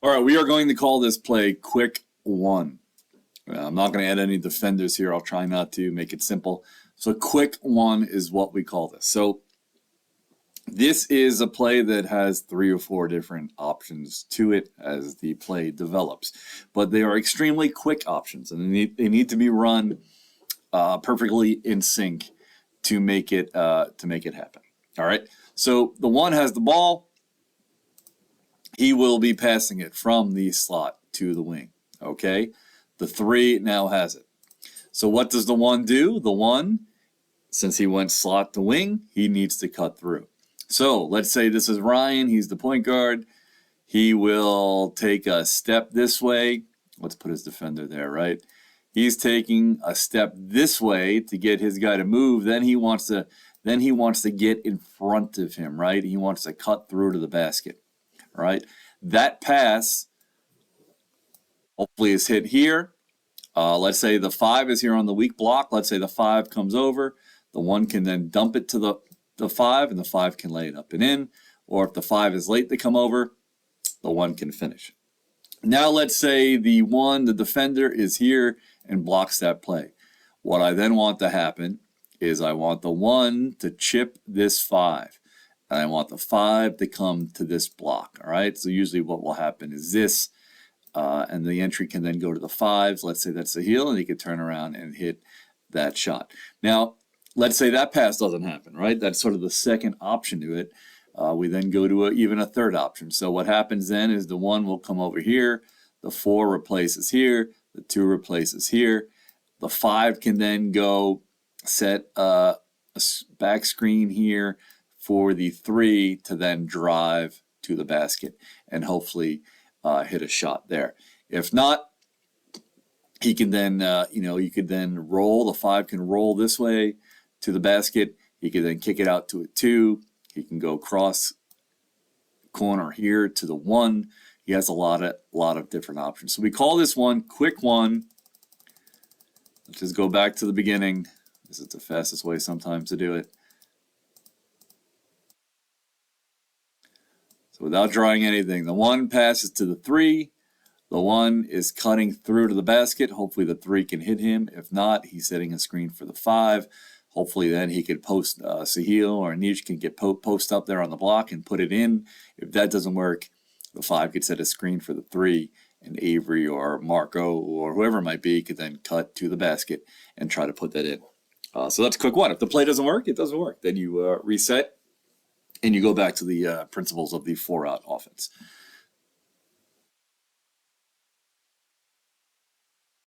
All right, we are going to call this play quick one. I'm not going to add any defenders here. I'll try not to make it simple. So quick one is what we call this. So this is a play that has 3 or 4 different options to it as the play develops. But they are extremely quick options, and they need to be run perfectly in sync to make it happen. All right. So the one has the ball. He will be passing it from the slot to the wing. Okay. The 3 now has it. So what does the 1 do? The 1, since he went slot to wing, he needs to cut through. So let's say this is Ryan. He's the point guard. He will take a step this way. Let's put his defender there, right? He's taking a step this way to get his guy to move. Then he wants to get in front of him, right? He wants to cut through to the basket, right? That pass hopefully is hit here. Let's say the 5 is here on the weak block. Let's say the 5 comes over. The 1 can then dump it to the 5, and the 5 can lay it up and in. Or if the 5 is late to come over, the 1 can finish. Now let's say the defender is here and blocks that play. What I then want to happen is I want the 1 to chip this 5. And I want the 5 to come to this block, all right? So usually what will happen is this, and the entry can then go to the 5s. Let's say that's the heel, and he can turn around and hit that shot. Now, let's say that pass doesn't happen, right? That's sort of the second option to it. We then go to even a third option. So what happens then is the 1 will come over here, the 4 replaces here, the 2 replaces here. The 5 can then go set a back screen here for the 3 to then drive to the basket and hopefully hit a shot there. If not, he can then, you could then roll. The 5 can roll this way to the basket. He can then kick it out to a 2. He can go cross corner here to the 1. He has a lot of different options. So we call this one quick one. Let's just go back to the beginning. This is the fastest way sometimes to do it. So without drawing anything, the 1 passes to the 3. The 1 is cutting through to the basket. Hopefully the 3 can hit him. If not, he's setting a screen for the 5. Hopefully then he could post Sahil or Anish can get post up there on the block and put it in. If that doesn't work, the 5 could set a screen for the 3, and Avery or Marco or whoever it might be could then cut to the basket and try to put that in. So that's quick one. If the play doesn't work, it doesn't work. Then you reset and you go back to the principles of the 4-out offense.